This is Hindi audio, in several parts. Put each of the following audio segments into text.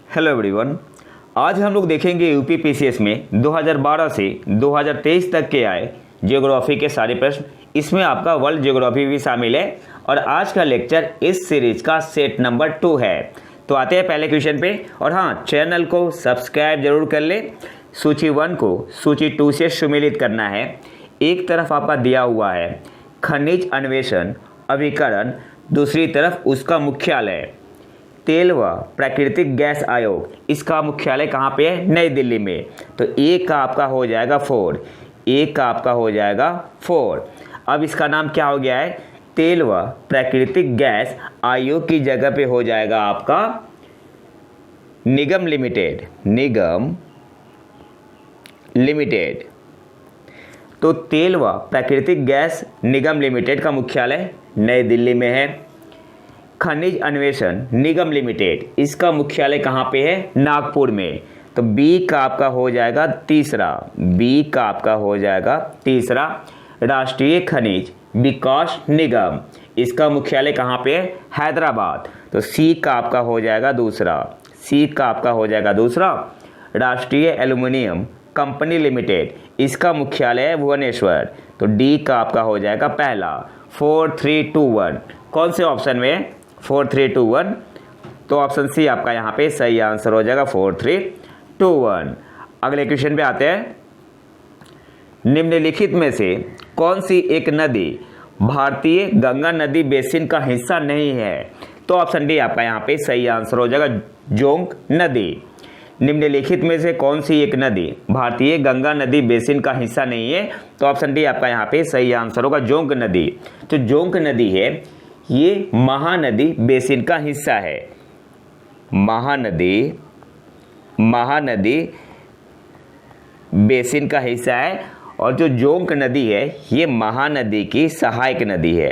Hello everyone. आज हम लोग देखेंगे यूपी पीसीएस में 2012 से 2023 तक के आए ज्योग्राफी के सारे प्रश्न। इसमें आपका वर्ल्ड ज्योग्राफी भी शामिल है और आज का लेक्चर इस सीरीज का सेट नंबर 2 है। तो आते हैं पहले क्वेश्चन पे। और हाँ, चैनल को सब्सक्राइब जरूर कर ले। सूची 1 को सूची 2 से सुमेलित करना है। एक तरफ आपका दिया हुआ है खनिज अन्वेषण अभिकरण, दूसरी तरफ उसका मुख्यालय। तेल व प्राकृतिक गैस आयोग, इसका मुख्यालय कहाँ पे है? नई दिल्ली में। तो एक का आपका हो जाएगा 4, एक का आपका हो जाएगा 4। अब इसका नाम क्या हो गया है? तेल व प्राकृतिक गैस आयोग की जगह पे हो जाएगा आपका निगम लिमिटेड। निगम लिमिटेड। तो तेल व प्राकृतिक गैस निगम लिमिटेड का मुख्यालय नई दिल्ली में है। खनिज अन्वेषण निगम लिमिटेड, इसका मुख्यालय कहाँ पे है? नागपुर में। तो बी का आपका हो जाएगा तीसरा, बी का आपका हो जाएगा तीसरा। राष्ट्रीय खनिज विकास निगम, इसका मुख्यालय कहाँ पे है? हैदराबाद। तो सी का आपका हो जाएगा दूसरा, सी का आपका हो जाएगा दूसरा। राष्ट्रीय एल्युमिनियम कंपनी लिमिटेड, इसका मुख्यालय है भुवनेश्वर। तो डी का आपका हो जाएगा पहला। 4 3 2 1, कौन से ऑप्शन में? 4 3 2 1। तो ऑप्शन सी आपका यहाँ पे सही आंसर हो जाएगा 4 3 2 1। अगले क्वेश्चन पे आते हैं। निम्नलिखित में से कौन सी एक नदी भारतीय गंगा नदी बेसिन का हिस्सा नहीं है? तो ऑप्शन डी आपका यहाँ पे सही आंसर हो जाएगा जोंक नदी। निम्नलिखित में से कौन सी एक नदी भारतीय गंगा नदी बेसिन का हिस्सा नहीं है? तो ऑप्शन डी आपका यहाँ पे सही आंसर होगा जोंक नदी। तो जोंक नदी है, ये महानदी बेसिन का हिस्सा है। महानदी बेसिन का हिस्सा है। और जो जोंक नदी है ये महानदी की सहायक नदी है।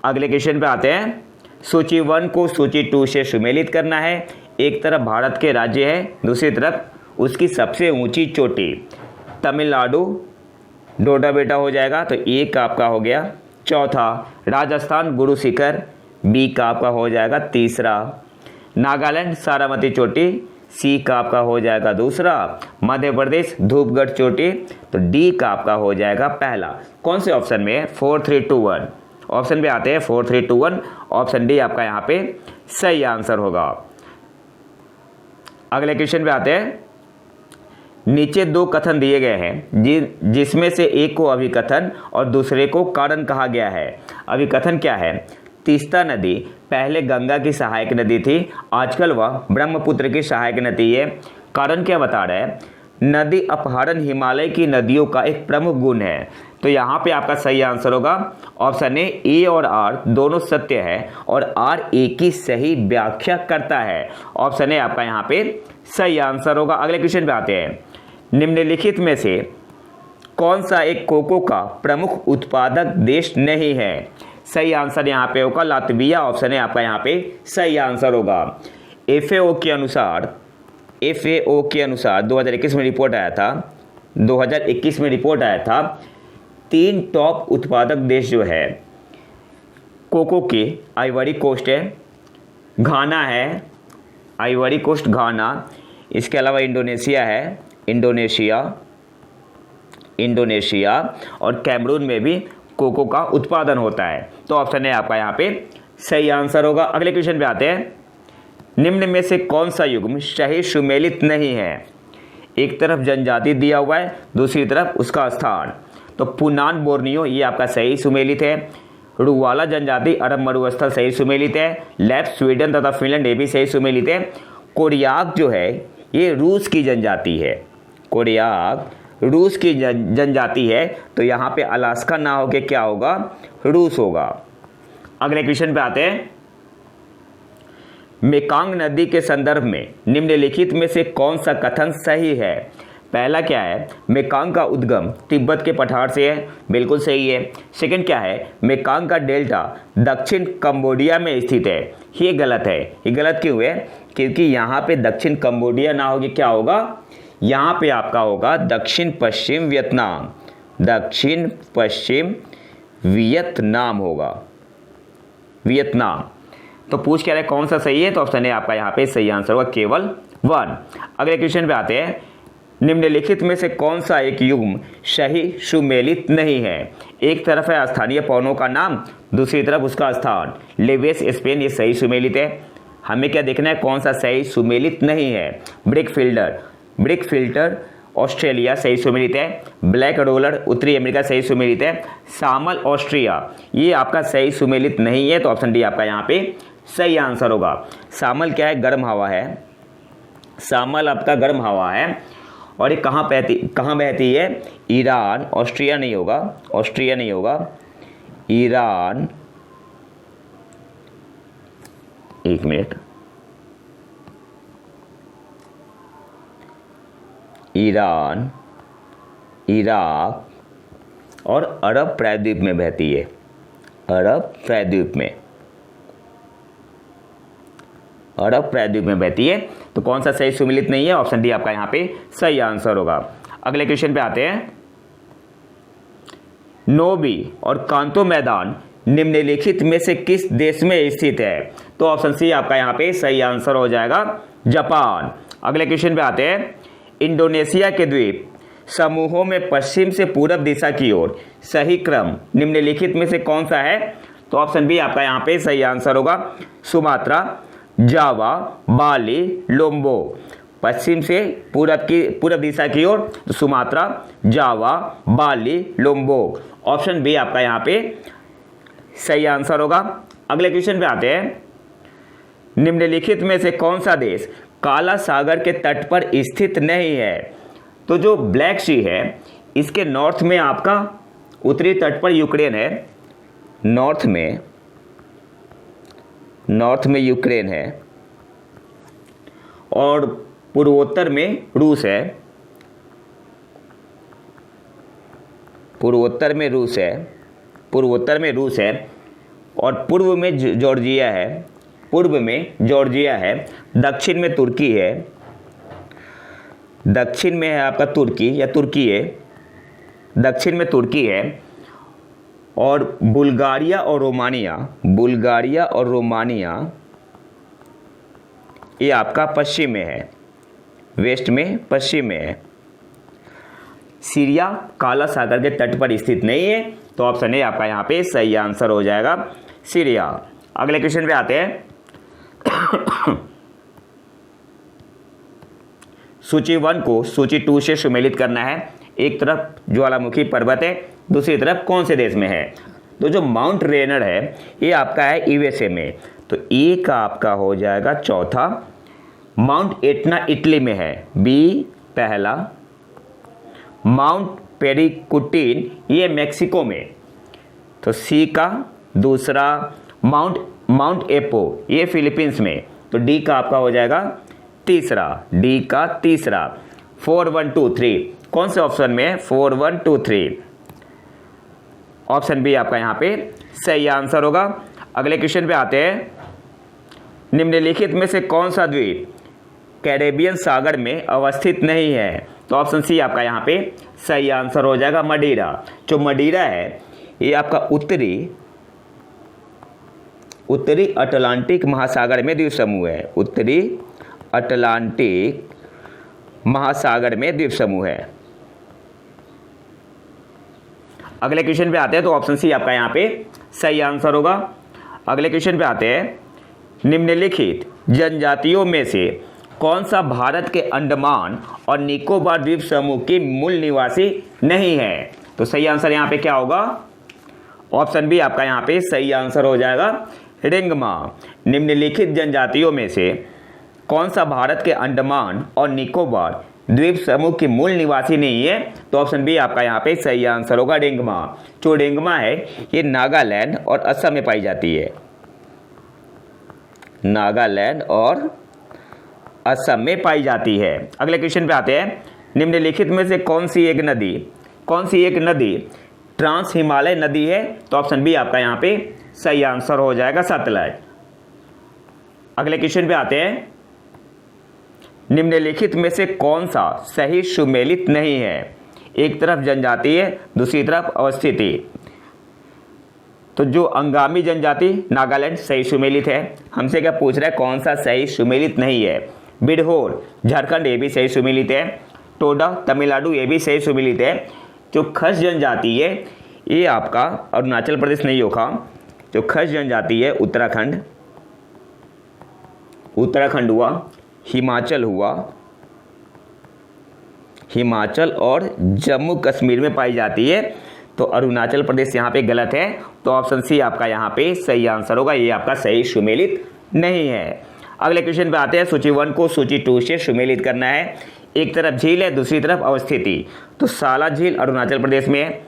अगले क्वेश्चन पे आते हैं। सूची 1 को सूची 2 से सुमेलित करना है। एक तरफ भारत के राज्य है, दूसरी तरफ उसकी सबसे ऊंची चोटी। तमिलनाडु डोडा बेटा हो जाएगा, तो ए का आपका हो गया चौथा। राजस्थान गुरु शिखर, बी का आपका हो जाएगा तीसरा। नागालैंड सारावती चोटी, सी का आपका हो जाएगा दूसरा। मध्य प्रदेश धूपगढ़ चोटी, तो डी का आपका हो जाएगा पहला। कौन से ऑप्शन में है? 4 3 2 1। ऑप्शन पे आते हैं 4 3 2 1। ऑप्शन डी आपका यहाँ पे सही आंसर होगा। अगले क्वेश्चन पे आते हैं। नीचे 2 कथन दिए गए हैं जिसमें से एक को अभिकथन और दूसरे को कारण कहा गया है। अभिकथन क्या है? तीस्ता नदी पहले गंगा की सहायक नदी थी, आजकल वह ब्रह्मपुत्र की सहायक नदी है। कारण क्या बता रहा है? नदी अपहरण हिमालय की नदियों का एक प्रमुख गुण है। तो यहाँ पे आपका सही आंसर होगा ऑप्शन ए और आर दोनों सत्य है और आर ए की सही व्याख्या करता है। ऑप्शन ए आपका यहाँ पे सही आंसर होगा। अगले क्वेश्चन पे आते हैं। निम्नलिखित में से कौन सा एक कोको का प्रमुख उत्पादक देश नहीं है? सही आंसर यहाँ पे होगा लातविया। ऑप्शन है आपका यहाँ पे सही आंसर होगा। एफएओ के अनुसार 2021 में रिपोर्ट आया था, 2021 में रिपोर्ट आया था 3 टॉप उत्पादक देश जो है कोको के, आइवरी कोस्ट है, घाना है, आइवरी कोस्ट घाना, इसके अलावा इंडोनेशिया है, इंडोनेशिया और कैमरून में भी कोको का उत्पादन होता है। तो ऑप्शन है आपका यहाँ पे सही आंसर होगा। अगले क्वेश्चन पे आते हैं। निम्न में से कौन सा युग्म सही सुमेलित नहीं है? एक तरफ जनजाति दिया हुआ है, दूसरी तरफ उसका स्थान। तो पुनान बोर्नियो ये आपका सही सुमेलित है। रुवाला जनजाति अरब मरुस्थल सही सुमेलित है। लैप स्वीडन तथा फिनलैंड ये भी सही सुमेलित है। कोरियाक जो है ये रूस की जनजाति है। कोरियाक रूस की जनजाति है, तो यहाँ पे अलास्का ना होके क्या होगा? रूस होगा। अगले क्वेश्चन पे आते हैं। मेकांग नदी के संदर्भ में निम्नलिखित में से कौन सा कथन सही है? पहला क्या है? मेकांग का उद्गम तिब्बत के पठार से है, बिल्कुल सही है। सेकंड क्या है? मेकांग का डेल्टा दक्षिण कंबोडिया में स्थित है, ये गलत है। ये गलत क्यों है? क्योंकि यहाँ पे दक्षिण कंबोडिया ना होगी क्या होगा? यहाँ पे आपका होगा दक्षिण पश्चिम वियतनाम, दक्षिण पश्चिम वियतनाम होगा, वियतनाम। तो पूछ क्या रहे कौन सा सही है, तो ऑप्शन ए आपका यहाँ पे सही आंसर होगा, केवल 1। अगले क्वेश्चन पे आते हैं, निम्नलिखित में से कौन सा एक युग्म सही सुमेलित नहीं है। एक तरफ है स्थानीय पौनों का नाम, दूसरी तरफ उसका स्थान। लेवेस स्पेन, ये सही सुमेलित है। हमें क्या देखना है, कौन सा सही सुमेलित नहीं है। ब्रिक फिल्टर ऑस्ट्रेलिया सही सुमेलित है। ब्लैक रोलर उत्तरी अमेरिका सही सुमेलित है। सामल ऑस्ट्रिया ये आपका सही सुमेलित नहीं है, तो ऑप्शन डी आपका यहाँ पे सही आंसर होगा। सामल क्या है, गर्म हवा है। सामल आपका गर्म हवा है और ये कहाँ बहती है, ईरान। ऑस्ट्रिया नहीं होगा, ईरान, एक मिनट, ईरान, इराक और अरब प्रायद्वीप में बहती है। अरब प्रायद्वीप में बहती है, तो कौन सा सही सुमेलित नहीं है, ऑप्शन डी आपका यहाँ पे सही आंसर होगा। अगले क्वेश्चन पे आते हैं, नोबी और कांतो मैदान निम्नलिखित में से किस देश में स्थित है, तो ऑप्शन सी आपका यहाँ पे सही आंसर हो जाएगा, जापान। अगले क्वेश्चन पे आते हैं, इंडोनेशिया के द्वीप समूहों में पश्चिम से पूरब दिशा की ओर सही क्रम निम्नलिखित में से कौन सा है, तो ऑप्शन बी आपका यहाँ पे सही आंसर होगा, सुमात्रा, जावा, बाली, लोम्बो। पश्चिम से पूरब दिशा की ओर, तो सुमात्रा, जावा, बाली, लोम्बो। ऑप्शन बी आपका यहाँ पे सही आंसर होगा। अगले क्वेश्चन पे आते हैं, निम्नलिखित में से कौन सा देश काला सागर के तट पर स्थित नहीं है, तो जो ब्लैक सी है इसके नॉर्थ में आपका उत्तरी तट पर यूक्रेन है, नॉर्थ में यूक्रेन है और पूर्वोत्तर में रूस है, और पूर्व में जॉर्जिया है, दक्षिण में तुर्की है, दक्षिण में है आपका तुर्की है, दक्षिण में तुर्की है, और बुल्गारिया और रोमानिया ये आपका पश्चिम में है, वेस्ट में, पश्चिम में है। सीरिया काला सागर के तट पर स्थित नहीं है, तो ऑप्शन ए आपका यहाँ पे सही आंसर हो जाएगा, सीरिया। अगले क्वेश्चन पे आते हैं, सूची 1 को सूची 2 से सुमेलित करना है। एक तरफ ज्वालामुखी पर्वत है, दूसरी तरफ कौन से देश में है, तो जो माउंट रेनर है ये आपका है यूएसए में, तो ए का आपका हो जाएगा चौथा। माउंट एटना इटली में है, बी पहला। माउंट पेरिकुटिन ये मेक्सिको में, तो सी का दूसरा। माउंट एपो ये फिलीपींस में, तो डी का आपका हो जाएगा तीसरा, डी का तीसरा। 4 1 2 3 कौन से ऑप्शन में है, 4 1 2 3, ऑप्शन बी आपका यहाँ पे सही आंसर होगा। अगले क्वेश्चन पे आते हैं, निम्नलिखित में से कौन सा द्वीप कैरेबियन सागर में अवस्थित नहीं है, तो ऑप्शन सी आपका यहाँ पे सही आंसर हो जाएगा, मडीरा। जो मडीरा है ये आपका उत्तरी अटलांटिक महासागर में द्वीप समूह है, उत्तरी अटलांटिक महासागर में द्वीप समूह है। अगले क्वेश्चन पे आते हैं, तो ऑप्शन सी आपका यहाँ पे सही आंसर होगा। अगले क्वेश्चन पे आते हैं, निम्नलिखित जनजातियों में से कौन सा भारत के अंडमान और निकोबार द्वीप समूह की मूल निवासी नहीं है, तो सही आंसर यहाँ पे क्या होगा, ऑप्शन बी आपका यहाँ पे सही आंसर हो जाएगा, रिंगमा। निम्नलिखित जनजातियों में से कौन सा भारत के अंडमान और निकोबार द्वीप समूह की मूल निवासी नहीं है, तो ऑप्शन बी आपका यहाँ पे सही आंसर होगा, रिंगमा। जो रिंगमा है ये नागालैंड और असम में पाई जाती है, नागालैंड और असम में पाई जाती है। अगले क्वेश्चन पे आते हैं, निम्नलिखित में से कौन सी एक नदी ट्रांस हिमालय नदी है, तो ऑप्शन बी आपका यहाँ पे सही आंसर हो जाएगा, सतलज। अगले क्वेश्चन पे आते हैं, निम्नलिखित में से कौन सा सही सुमेलित नहीं है। एक तरफ जनजातीय, दूसरी तरफ अवस्थिति। तो जो अंगामी जनजाति नागालैंड सही सुमेलित है। हमसे क्या पूछ रहा है, कौन सा सही सुमेलित नहीं है? बिरहोर झारखंड ये भी सही सुमेलित है। टोडा तमिलनाडु ये भी सही सुमेलित है। जो खस जनजाति है ये आपका अरुणाचल प्रदेश नहीं होगा। जो खस जनजाति है उत्तराखंड हुआ, हिमाचल हुआ, हिमाचल और जम्मू कश्मीर में पाई जाती है। तो अरुणाचल प्रदेश यहाँ पे गलत है। तो ऑप्शन सी आपका यहाँ पे सही आंसर होगा, ये आपका सही सुमेलित नहीं है। अगले क्वेश्चन पे आते हैं। सूची 1 को सूची 2 से सुमेलित करना है। एक तरफ झील है, दूसरी तरफ अवस्थिति। तो साला झील अरुणाचल प्रदेश में है,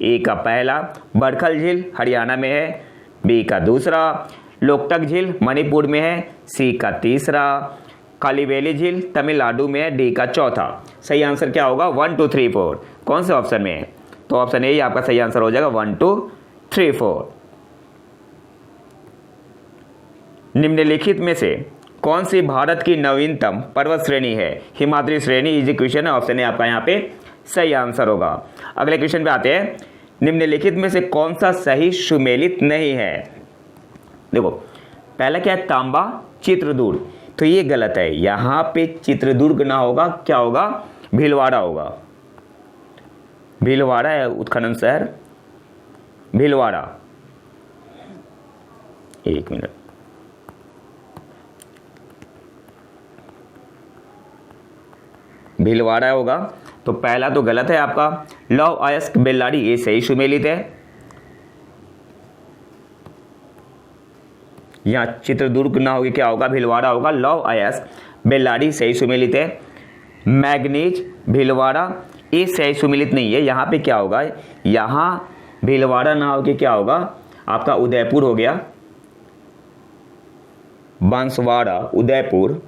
ए का पहला। बड़खल झील हरियाणा में है, बी का दूसरा। लोकटक झील मणिपुर में है, सी का तीसरा। कालीवेली झील तमिलनाडु में है, डी का चौथा। सही आंसर क्या होगा? 1 2 3 4 कौन से ऑप्शन में है? तो ऑप्शन ए आपका सही आंसर हो जाएगा 1 2 3 4। निम्नलिखित में से कौन सी भारत की नवीनतम पर्वत श्रेणी है? हिमाद्री श्रेणी इजी क्वेश्चन है। ऑप्शन ए आपका यहाँ पे सही आंसर होगा। अगले क्वेश्चन पे आते हैं। निम्नलिखित में से कौन सा सही सुमेलित नहीं है? देखो पहला क्या है, तांबा चित्रदुर्ग, तो ये गलत है। यहाँ पे चित्रदुर्ग ना होगा, क्या होगा? भीलवाड़ा होगा। भीलवाड़ा है उत्खनन शहर, भीलवाड़ा। एक मिनट, भीलवाड़ा होगा। तो पहला तो गलत है आपका। लौह अयस्क बेल्लारी ये सही सुमेलित है। यहाँ चित्रदुर्ग ना होगी, क्या होगा? भीलवाड़ा होगा। लौह अयस्क बेल्लारी सही सुमेलित है। मैग्नीज भीलवाड़ा ये सही सुमेलित नहीं है। यहाँ पे क्या होगा? यहाँ भीलवाड़ा ना होगी, क्या होगा? आपका उदयपुर हो गया। बांसवाड़ा उदयपुर,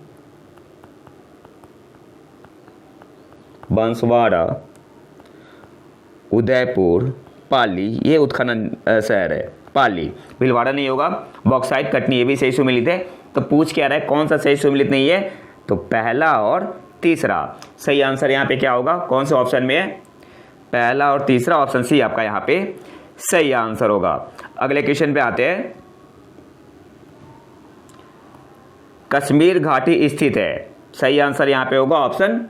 बांसवाड़ा उदयपुर पाली ये उत्खनन शहर है, पाली। भीलवाड़ा नहीं होगा। बॉक्साइट कटनी ये भी सही सुमेलित है। तो पूछ क्या रहा है, कौन सा सही सुमेलित नहीं है? तो पहला और तीसरा। सही आंसर यहाँ पे क्या होगा? कौन से ऑप्शन में है? पहला और तीसरा, ऑप्शन सी आपका यहाँ पे सही आंसर होगा। अगले क्वेश्चन पे आते हैं। कश्मीर घाटी स्थित है, सही आंसर यहाँ पे होगा ऑप्शन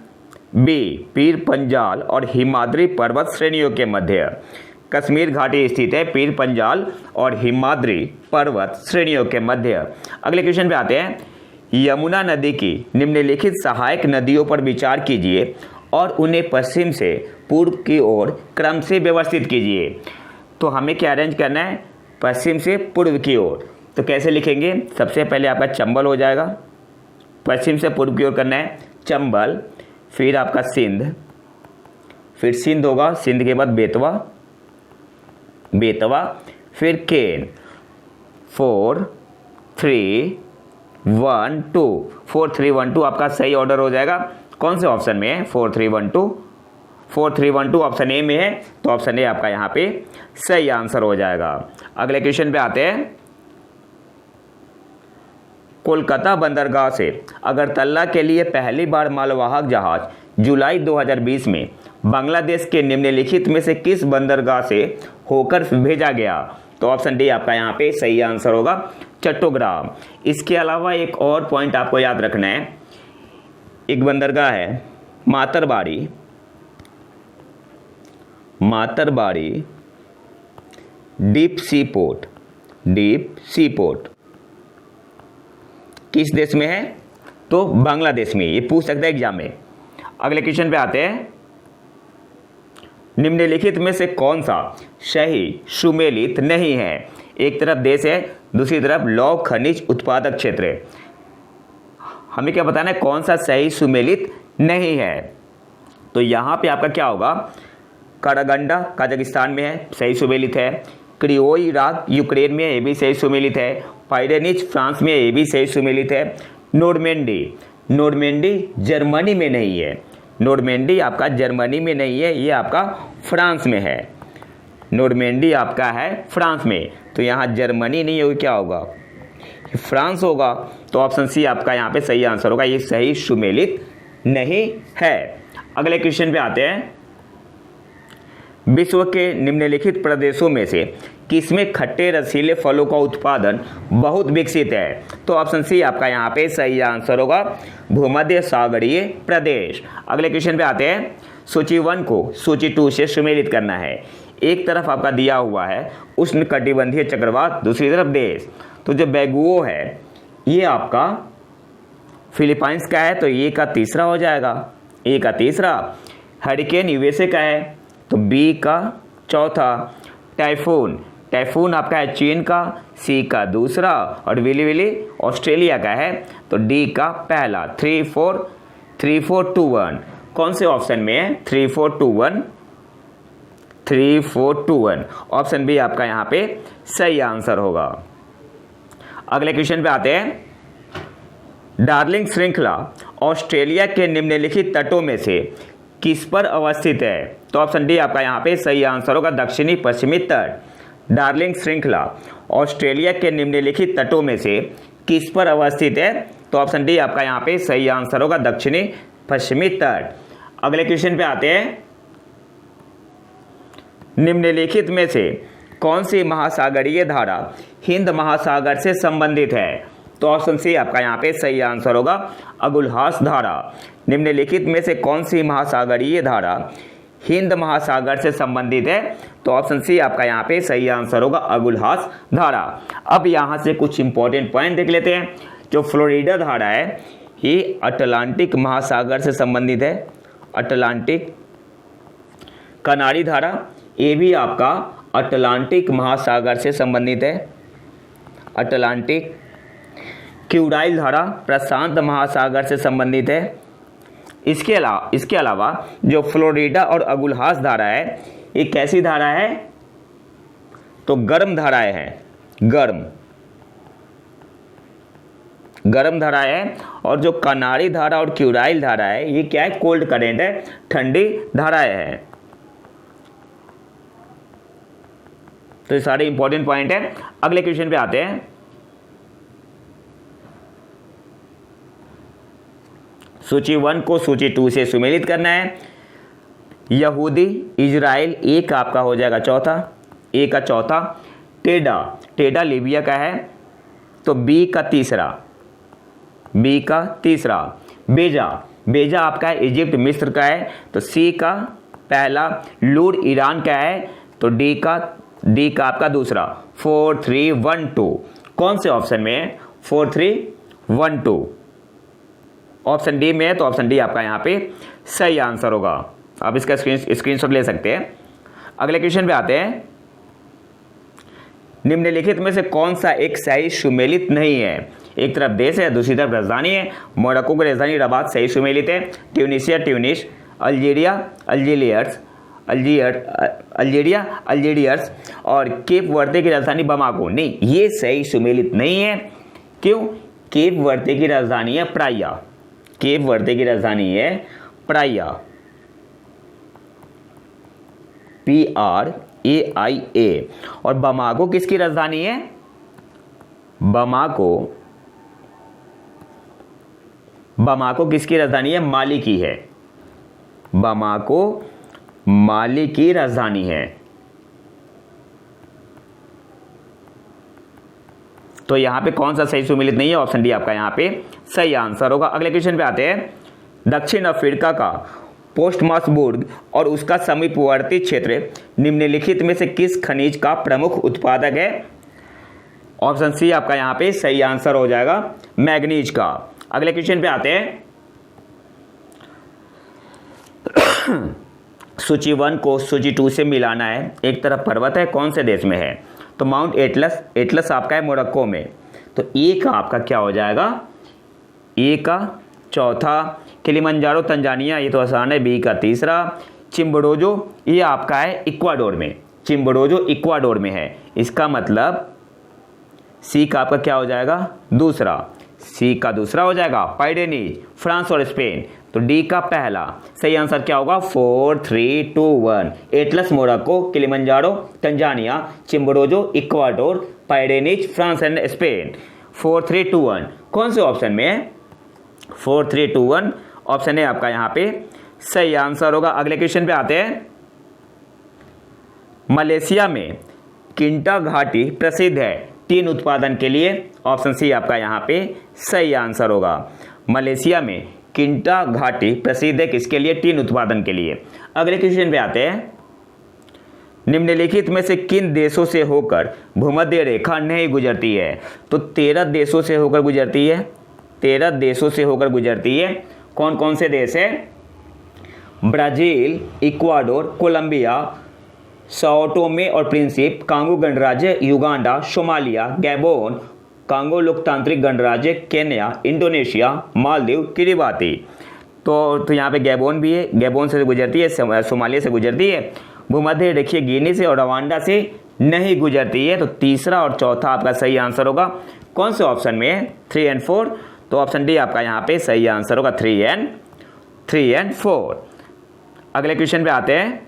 बी, पीर पंजाल और हिमाद्री पर्वत श्रेणियों के मध्य। कश्मीर घाटी स्थित है पीर पंजाल और हिमाद्री पर्वत श्रेणियों के मध्य। अगले क्वेश्चन पे आते हैं। यमुना नदी की निम्नलिखित सहायक नदियों पर विचार कीजिए और उन्हें पश्चिम से पूर्व की ओर क्रम से व्यवस्थित कीजिए। तो हमें क्या अरेंज करना है? पश्चिम से पूर्व की ओर। तो कैसे लिखेंगे? सबसे पहले आपका चंबल हो जाएगा, पश्चिम से पूर्व की ओर करना है चंबल, फिर आपका सिंध, फिर सिंध होगा, सिंध के बाद बेतवा, बेतवा, फिर केन। 4 3 1 2 4 3 1 2 आपका सही ऑर्डर हो जाएगा। कौन से ऑप्शन में है? 4 3 1 2 4 3 1 2 ऑप्शन ए में है। तो ऑप्शन ए आपका यहाँ पे सही आंसर हो जाएगा। अगले क्वेश्चन पे आते हैं। कोलकाता बंदरगाह से अगरतला के लिए पहली बार मालवाहक जहाज जुलाई 2020 में बांग्लादेश के निम्नलिखित में से किस बंदरगाह से होकर भेजा गया? तो ऑप्शन डी आपका यहाँ पे सही आंसर होगा, चट्टोग्राम। इसके अलावा एक और पॉइंट आपको याद रखना है। एक बंदरगाह है Matarbari, Matarbari deep sea port, deep sea port किस देश में है? तो बांग्लादेश में। ये पूछ सकता है एग्जाम में। अगले क्वेश्चन पे आते हैं। निम्नलिखित में से कौन सा सही सुमेलित नहीं है? एक तरफ देश है, दूसरी तरफ लौह खनिज उत्पादक क्षेत्र है। हमें क्या बताना है कौन सा सही सुमेलित नहीं है? तो यहाँ पे आपका क्या होगा? करागंडा कजाकिस्तान में है, सही सुमेलित है। क्रियोई इराक यूक्रेन में, ये भी सही सुमेलित है। पाइरेनिच फ्रांस में, ये भी सही सुमेलित है। नोरमेंडी, नोरमेंडी जर्मनी में नहीं है। नोरमेंडी आपका जर्मनी में नहीं है, ये आपका फ्रांस में है। नोरमेंडी आपका है फ्रांस में। तो यहाँ जर्मनी नहीं होगी, क्या होगा? फ्रांस होगा। तो ऑप्शन सी आपका यहाँ पे सही आंसर होगा, ये सही सुमेलित नहीं है। अगले क्वेश्चन पे आते हैं। विश्व के निम्नलिखित प्रदेशों में से किसमें खट्टे रसीले फलों का उत्पादन बहुत विकसित है? तो ऑप्शन सी आपका यहाँ पे सही आंसर होगा, भूमध्य सागरीय प्रदेश। अगले क्वेश्चन पे आते हैं। सूची 1 को सूची 2 से सुमेलित करना है। एक तरफ आपका दिया हुआ है उष्णकटिबंधीय चक्रवात, दूसरी तरफ देश। तो जो बैगुओ है ये आपका फिलीपाइंस का है, तो ये का तीसरा हो जाएगा, ए का तीसरा। हरिकेन यूएसए का है, तो बी का चौथा। टाइफून आपका है चीन का, सी का दूसरा। और विली विली ऑस्ट्रेलिया का है, तो डी का पहला। 3 4 2 1 कौन से ऑप्शन में है? 3 4 2 1 3 4 2 1 ऑप्शन बी आपका यहाँ पे सही आंसर होगा। अगले क्वेश्चन पे आते हैं। डार्लिंग श्रृंखला ऑस्ट्रेलिया के निम्नलिखित तटों में से किस पर अवस्थित है? तो ऑप्शन डी आपका यहाँ पे सही आंसर होगा, दक्षिणी पश्चिमी तट। डार्लिंग श्रृंखला ऑस्ट्रेलिया के निम्नलिखित तटों में से किस पर अवस्थित है? तो ऑप्शन डी आपका यहाँ पे सही आंसर होगा, दक्षिणी पश्चिमी तट। अगले क्वेश्चन पे आते हैं। निम्नलिखित में से कौन सी महासागरीय धारा हिंद महासागर से संबंधित है? तो ऑप्शन सी आपका यहाँ पे सही आंसर होगा, अगुलहास धारा। निम्नलिखित में से कौन सी महासागरीय धारा हिंद महासागर से संबंधित है? तो ऑप्शन सी आपका यहाँ पे सही आंसर होगा, अगुलहास धारा। अब यहाँ से कुछ इंपॉर्टेंट पॉइंट देख लेते हैं। जो फ्लोरिडा धारा है ये अटलांटिक महासागर से संबंधित है, अटलांटिक। कनारी धारा ये भी आपका अटलांटिक महासागर से संबंधित है, अटलांटिक। क्यूडाइल धारा प्रशांत महासागर से संबंधित है। इसके अलावा जो फ्लोरिडा और अगुलहास धारा है ये कैसी धारा है? तो गर्म धाराएं हैं, गर्म धाराएं है। और जो कनारी धारा और क्यूडाइल धारा है ये क्या है? कोल्ड करेंट है, ठंडी धाराएं है। तो ये सारे इंपॉर्टेंट पॉइंट है। अगले क्वेश्चन पे आते हैं। सूची 1 को सूची 2 से सुमेलित करना है। यहूदी इजराइल एक आपका हो जाएगा चौथा, ए का चौथा। टेडा लीबिया का है, तो बी का तीसरा, बेजा आपका है इजिप्ट मिस्र का है, तो सी का पहला। लूड ईरान का है, तो डी का आपका दूसरा। 4 3 1 2 कौन से ऑप्शन में है? 4 3 1 2 ऑप्शन डी में है, तो ऑप्शन डी आपका यहाँ पे सही आंसर होगा। आप इसका स्क्रीनशॉट ले सकते हैं। अगले क्वेश्चन पे आते हैं। निम्नलिखित में से कौन सा एक सही सुमेलित नहीं है? एक तरफ देश है, दूसरी तरफ राजधानी है। मोरक्को की राजधानी रबात सही सुमेलित है। ट्यूनिसिया ट्यूनिस, अल्जीरियर्स और केप वर्दे की राजधानी बमाको, नहीं ये सही सुमेलित नहीं है। क्यों? केप वर्दे की राजधानी है प्राया, केप वर्दे की राजधानी है प्राया, PRAIA। और बमाको किसकी राजधानी है? बमाको किसकी राजधानी है? माली की है, बमाको माली की राजधानी है। तो यहां पे कौन सा सही सुमेलित नहीं है? ऑप्शन डी आपका यहां पे सही आंसर होगा। अगले क्वेश्चन पे आते हैं। दक्षिण अफ्रीका का पोस्टमासबुर्ग और उसका समीपवर्ती क्षेत्र निम्नलिखित में से किस खनिज का प्रमुख उत्पादक है? ऑप्शन सी आपका यहां पे सही आंसर हो जाएगा, मैग्नीज का। अगले क्वेश्चन पे आते हैं। सूची 1 को सूची 2 से मिलाना है। एक तरफ पर्वत है, कौन से देश में है? तो माउंट एटलस आपका है मोरक्को में, तो ए का आपका क्या हो जाएगा? ए का चौथा। किलिमंजारो तंजानिया, ये तो आसान है, बी का तीसरा। चिम्बोडोजो ये आपका है इक्वाडोर में, चिम्बोडोजो इक्वाडोर में है, इसका मतलब सी का आपका क्या हो जाएगा? दूसरा, सी का दूसरा हो जाएगा। पाइडेनीज फ्रांस और स्पेन, तो डी का पहला। सही आंसर क्या होगा? 4 3 2 1 Atlas Morocco, Kilimanjaro Tanzania, Chimborazo Ecuador, Pyrenees France and Spain. 4 3 2 1 कौन से ऑप्शन में है? 4 3 2 1 ऑप्शन है आपका यहाँ पे सही आंसर होगा। अगले क्वेश्चन पे आते हैं। मलेशिया में किंटा घाटी प्रसिद्ध है टीन उत्पादन के लिए। ऑप्शन सी आपका यहाँ पे सही आंसर होगा। मलेशिया में किंटा घाटी प्रसिद्ध है किसके लिए? टीन उत्पादन के लिए। अगले क्वेश्चन पे आते हैं। निम्नलिखित में से किन देशों से होकर भूमध्य रेखा नहीं गुजरती है? तो 13 देशों से होकर गुजरती है। 13 देशों से होकर गुजरती है। कौन कौन से देश है? Brazil, Ecuador, Colombia, Sao Tome और प्रिंसिप, कांगो गणराज्य, युगांडा, सोमालिया, गैबोन, कांगो लोकतांत्रिक गणराज्य, केन्या, इंडोनेशिया, मालदीव, किरिबाती। तो यहाँ पे गैबोन भी है, गैबोन से गुजरती है, सोमालिया से गुजरती है। भूमध्य रेखीय गिनी से और रवांडा से नहीं गुजरती है। तो तीसरा और चौथा आपका सही आंसर होगा। कौन से ऑप्शन में है? 3 और 4। तो ऑप्शन डी आपका यहाँ पे सही आंसर होगा, 3 और 4। अगले क्वेश्चन पे आते हैं।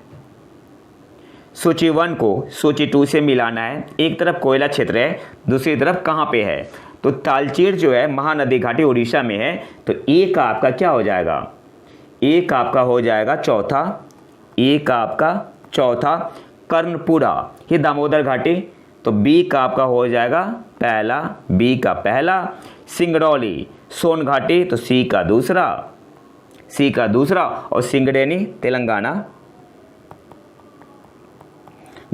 सूची 1 को सूची 2 से मिलाना है। एक तरफ कोयला क्षेत्र है, दूसरी तरफ कहाँ पे है? तो तालचेर जो है महानदी घाटी उड़ीसा में है। तो ए का आपका क्या हो जाएगा? ए का आपका हो जाएगा चौथा। ए का आपका चौथा। कर्णपुरा ये दामोदर घाटी। तो बी का आपका हो जाएगा पहला, बी का पहला। सिंगरौली सोन घाटी, तो सी का दूसरा, सी का दूसरा। और सिंगरेनी तेलंगाना।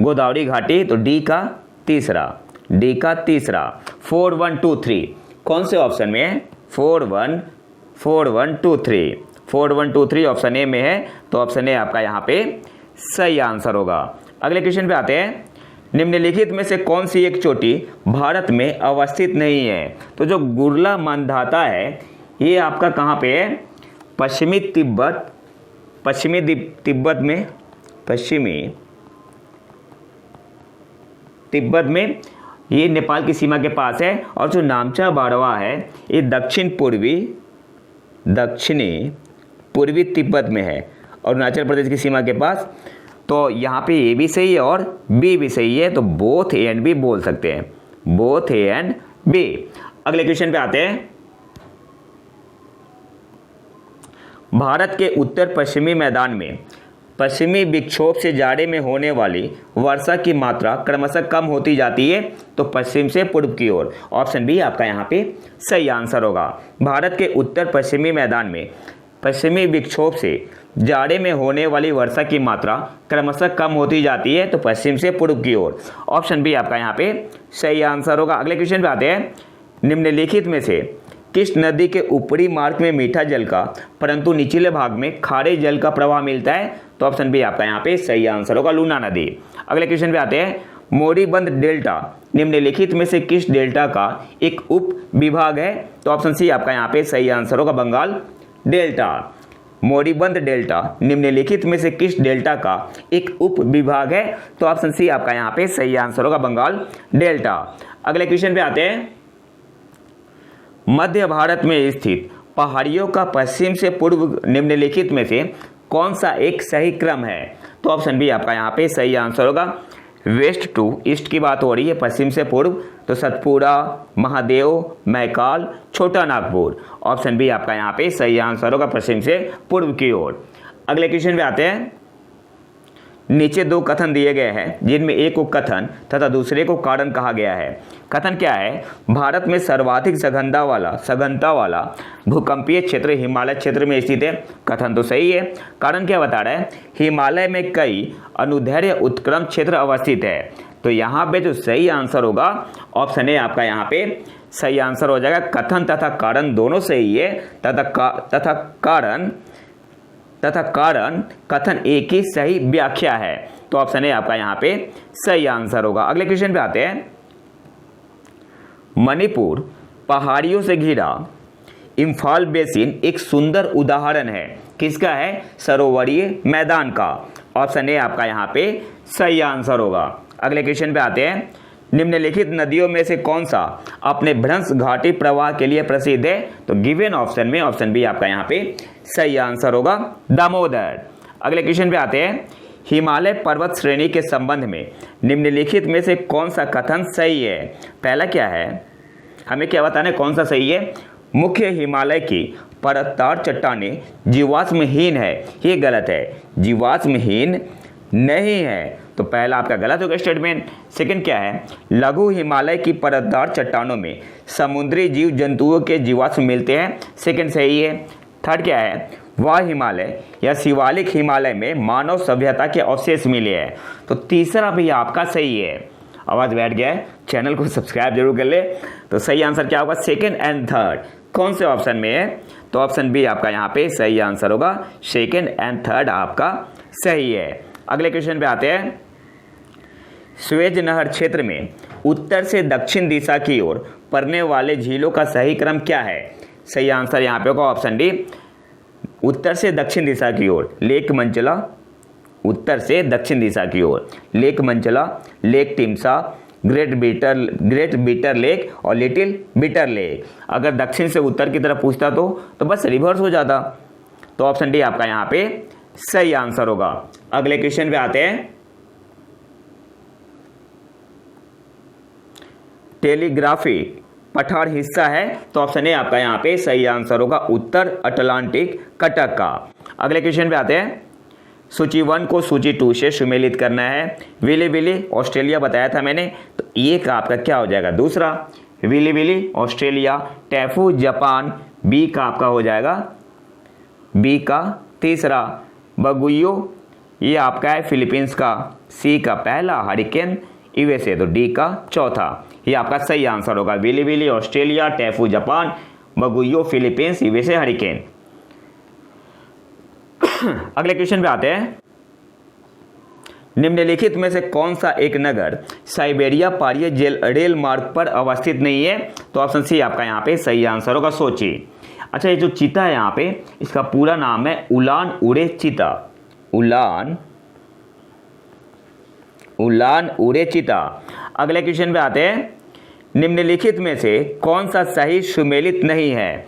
गोदावरी घाटी, तो डी का तीसरा, डी का तीसरा। 4 1 2 3 कौन से ऑप्शन में है? 4 1 2 3 ऑप्शन ए में है। तो ऑप्शन ए आपका यहाँ पे सही आंसर होगा। अगले क्वेश्चन पे आते हैं। निम्नलिखित में से कौन सी एक चोटी भारत में अवस्थित नहीं है? तो जो गुरला मांधाता है ये आपका कहाँ पे है? पश्चिमी तिब्बत में ये नेपाल की सीमा के पास है। और जो नामचा बाड़वा है ये दक्षिणी पूर्वी तिब्बत में है, अरुणाचल प्रदेश की सीमा के पास। तो यहाँ पे ए भी सही है और बी भी सही है। तो बोथ ए एंड बी बोल सकते हैं, बोथ ए एंड बी। अगले क्वेश्चन पे आते हैं। भारत के उत्तर पश्चिमी मैदान में पश्चिमी विक्षोभ से जाड़े में होने वाली वर्षा की मात्रा क्रमशः कम होती जाती है। तो पश्चिम से पूर्व की ओर। ऑप्शन बी आपका यहाँ पे सही आंसर होगा। भारत के उत्तर पश्चिमी मैदान में पश्चिमी विक्षोभ से जाड़े में होने वाली वर्षा की मात्रा क्रमशः कम होती जाती है। तो पश्चिम से पूर्व की ओर। ऑप्शन बी आपका यहाँ पे सही आंसर होगा। अगले क्वेश्चन पे आते हैं। निम्नलिखित में से किस नदी के ऊपरी मार्ग में मीठा जल का परंतु निचले भाग में खारे जल का प्रवाह मिलता है? तो ऑप्शन बी आपका यहाँ पे सही आंसर होगा, लूना नदी। अगले क्वेश्चन पे आते हैं। मोरीबंद डेल्टा निम्नलिखित में से किस डेल्टा का एक उप विभाग है? तो ऑप्शन सी आपका यहाँ पे सही आंसर होगा, बंगाल डेल्टा। मोरीबंद डेल्टा निम्नलिखित में से किस डेल्टा का एक उप विभाग है? तो ऑप्शन सी आपका यहाँ पे सही आंसर होगा, बंगाल डेल्टा। अगले क्वेश्चन पे आते हैं। मध्य भारत में स्थित पहाड़ियों का पश्चिम से पूर्व निम्नलिखित में से कौन सा एक सही क्रम है? तो ऑप्शन बी आपका यहाँ पे सही आंसर होगा। वेस्ट टू ईस्ट की बात हो रही है, पश्चिम से पूर्व। तो सतपुड़ा, महादेव, मैकाल, छोटा नागपुर। ऑप्शन बी आपका यहाँ पे सही आंसर होगा, पश्चिम से पूर्व की ओर। अगले क्वेश्चन पे आते हैं। नीचे 2 कथन दिए गए हैं जिनमें एक को कथन तथा दूसरे को कारण कहा गया है। कथन क्या है? भारत में सर्वाधिक सघनता वाला भूकंपीय क्षेत्र हिमालय क्षेत्र में स्थित है। कथन तो सही है। कारण क्या बता रहा है? हिमालय में कई अनुदैर्घ्य उत्क्रम क्षेत्र अवस्थित है। तो यहाँ पे जो सही आंसर होगा ऑप्शन ए आपका यहाँ पे सही आंसर हो जाएगा। कथन तथा कारण दोनों सही है। तथा कारण कथन एक ही सही व्याख्या है। तो ऑप्शन ए आपका यहाँ पे सही आंसर होगा। अगले क्वेश्चन पे आते हैं। मणिपुर पहाड़ियों से घिरा इम्फाल बेसिन एक सुंदर उदाहरण है। किसका है? सरोवरीय मैदान का। ऑप्शन ए आपका यहाँ पे सही आंसर होगा। अगले क्वेश्चन पे आते हैं। निम्नलिखित नदियों में से कौन सा अपने भ्रंश घाटी प्रवाह के लिए प्रसिद्ध है? तो गिवन ऑप्शन में ऑप्शन बी आपका यहाँ पे सही आंसर होगा, दामोदर। अगले क्वेश्चन पे आते हैं। हिमालय पर्वत श्रेणी के संबंध में निम्नलिखित में से कौन सा कथन सही है? पहला क्या है? हमें क्या बताना है कौन सा सही है? मुख्य हिमालय की परतदार चट्टानें जीवाश्महीन है। ये गलत है, जीवाश्महीन नहीं है। तो पहला आपका गलत होगा स्टेटमेंट। सेकंड क्या है, लघु हिमालय की परतदार चट्टानों में समुद्री जीव जंतुओं के जीवाश्म मिलते हैं, सेकंड सही है। थर्ड क्या है, वह हिमालय या शिवालिक हिमालय में मानव सभ्यता के अवशेष मिले हैं, तो तीसरा भी आपका सही है। आवाज़ बैठ गया है, चैनल को सब्सक्राइब जरूर कर ले। तो सही आंसर क्या होगा, सेकंड एंड थर्ड कौन से ऑप्शन में है, तो ऑप्शन बी आपका यहाँ पे सही आंसर होगा, सेकंड एंड थर्ड आपका सही है। अगले क्वेश्चन पे आते हैं। स्वेज नहर क्षेत्र में उत्तर से दक्षिण दिशा की ओर पड़ने वाले झीलों का सही क्रम क्या है, सही आंसर यहाँ पे होगा ऑप्शन डी, उत्तर से दक्षिण दिशा की ओर लेक मंचला, उत्तर से दक्षिण दिशा की ओर lake Manzala, lake Timsah, great bitter lake और लिटिल बीटर लेक। अगर दक्षिण से उत्तर की तरफ पूछता तो बस रिवर्स हो जाता। तो ऑप्शन डी आपका यहाँ पे सही आंसर होगा। अगले क्वेश्चन पे आते हैं। टेलीग्राफिक पठार हिस्सा है, तो ऑप्शन ए आपका यहाँ पे सही आंसर होगा, उत्तर अटलांटिक कटक का। अगले क्वेश्चन पे आते हैं। सूची 1 को सूची 2 से सुमेलित करना है। विली विली ऑस्ट्रेलिया बताया था मैंने, तो ये का आपका क्या हो जाएगा, दूसरा। Willy willy Australia, typhoon Japan, B का आपका हो जाएगा, बी का तीसरा। बगुयो ये आपका है फिलीपींस का, सी का पहला। हरिकेन यूएसए, तो डी का चौथा। ये आपका सही आंसर होगा, willy willy Australia, typhoon Japan, Baguio Philippines, USA, hurricane. अगले क्वेश्चन पे आते हैं। निम्नलिखित में से कौन सा एक नगर साइबेरिया पारिय रेल मार्ग पर अवस्थित नहीं है, तो ऑप्शन सी आपका यहाँ पे सही आंसर होगा, सोची। अच्छा, ये जो चीता है यहाँ पे, इसका पूरा नाम है उलान उड़े चीता, उलान उड़े चीता। अगले क्वेश्चन पे आते हैं। निम्नलिखित में से कौन सा सही सुमेलित नहीं है,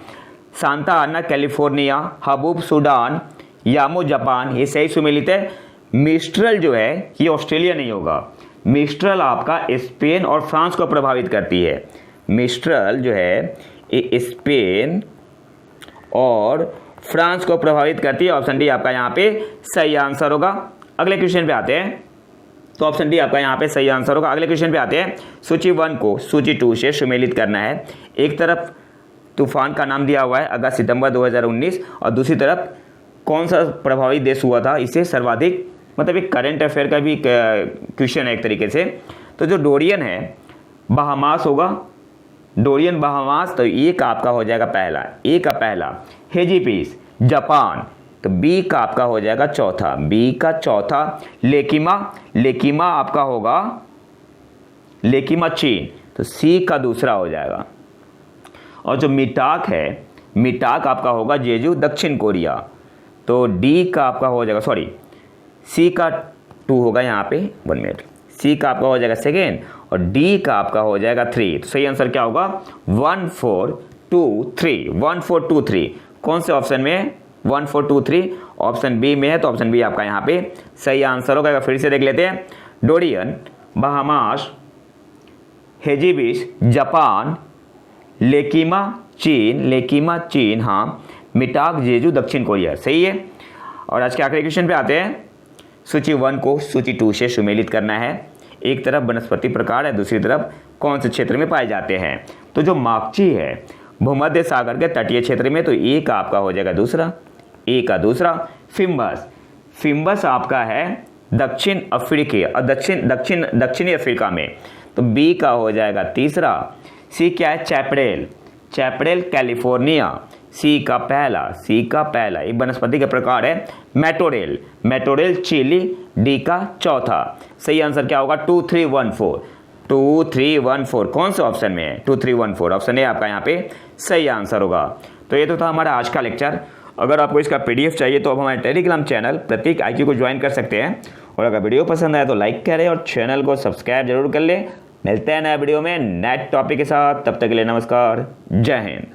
सांता आना कैलिफोर्निया, हबूब सूडान, यामो जापान, ये सही सुमेलित है। मिस्ट्रल जो है ये ऑस्ट्रेलिया नहीं होगा, मिस्ट्रल आपका स्पेन और फ्रांस को प्रभावित करती है। मिस्ट्रल जो है ये स्पेन और फ्रांस को प्रभावित करती है, ऑप्शन डी आपका यहाँ पे सही आंसर होगा। अगले क्वेश्चन पे आते हैं। तो ऑप्शन डी आपका यहाँ पे सही आंसर होगा। अगले क्वेश्चन पे आते हैं। सूची 1 को सूची 2 से सुमेलित करना है। एक तरफ तूफान का नाम दिया हुआ है अगस्त सितंबर 2019, और दूसरी तरफ कौन सा प्रभावित देश हुआ था इससे सर्वाधिक, मतलब एक करंट अफेयर का भी क्वेश्चन है एक तरीके से। तो जो डोरियन है बहामास होगा, डोरियन बहामास, तो ए का आपका हो जाएगा पहला, ए का पहला। हेजिपीस जापान, तो बी का आपका हो जाएगा चौथा, बी का चौथा। लेकिमा आपका होगा, लेकिमा चीन, तो सी का दूसरा हो जाएगा। और जो मिटाक है, मिटाक आपका होगा जेजू दक्षिण कोरिया, तो डी का आपका हो जाएगा, सॉरी सी का 2 होगा यहाँ पे, 1 मिनट, सी का आपका हो जाएगा सेकेंड और डी का आपका हो जाएगा 3। तो सही आंसर क्या होगा, 1 4 2 3, 1 4 2 3। कौन से ऑप्शन में है, 1 4 2 3 ऑप्शन बी में है, तो ऑप्शन बी आपका यहाँ पे सही आंसर होगा। फिर से देख लेते हैं। डोरियन, बहामास, हेजिबिस जापान, लेकिमा चीन, हाँ, मिटाक जेजू दक्षिण कोरिया, सही है। और आज के आखिरी क्वेश्चन पे आते हैं। सूची 1 को सूची 2 से सुमेलित करना है। एक तरफ वनस्पति प्रकार है, दूसरी तरफ कौन से क्षेत्र में पाए जाते हैं। तो जो माकची है भूमध्य सागर के तटीय क्षेत्र में, तो ए का आपका हो जाएगा दूसरा, ए का दूसरा। फिम्बस आपका है दक्षिण अफ्रीकी और दक्षिणी अफ्रीका में, तो बी का हो जाएगा तीसरा। सी क्या है, चैपरेल कैलिफोर्निया, सी का पहला। एक वनस्पति का प्रकार है मेटोरेल चिली, डी का चौथा। सही आंसर क्या होगा, 2 3 1 4, 2 3 1 4। कौन से ऑप्शन में है, 2 3 1 4, ऑप्शन ए आपका यहाँ पे सही आंसर होगा। तो ये तो था हमारा आज का लेक्चर। अगर आपको इसका पीडीएफ चाहिए तो आप हमारे टेलीग्राम चैनल प्रतीक IQ को ज्वाइन कर सकते हैं। और अगर वीडियो पसंद आए तो लाइक करें और चैनल को सब्सक्राइब जरूर कर लें। मिलते हैं नए वीडियो में नए टॉपिक के साथ, तब तक के लिए नमस्कार, जय हिंद।